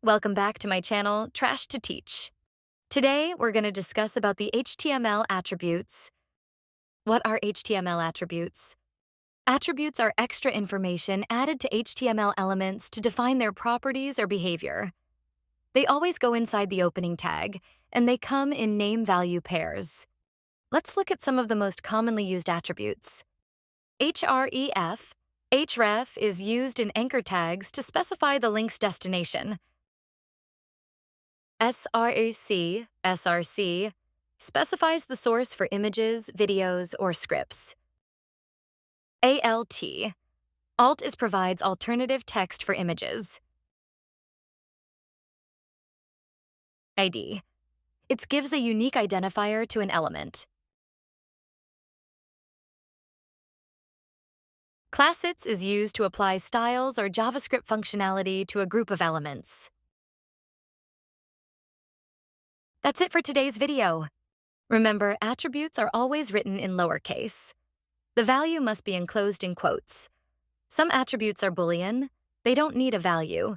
Welcome back to my channel, Trash to Teach. Today, we're going to discuss about the HTML attributes. What are HTML attributes? Attributes are extra information added to HTML elements to define their properties or behavior. They always go inside the opening tag, and they come in name-value pairs. Let's look at some of the most commonly used attributes. href. href is used in anchor tags to specify the link's destination. src specifies the source for images, videos, or scripts. alt provides alternative text for images. id. It gives a unique identifier to an element. Classits is used to apply styles or JavaScript functionality to a group of elements. That's it for today's video. Remember, attributes are always written in lowercase. The value must be enclosed in quotes. Some attributes are Boolean. They don't need a value.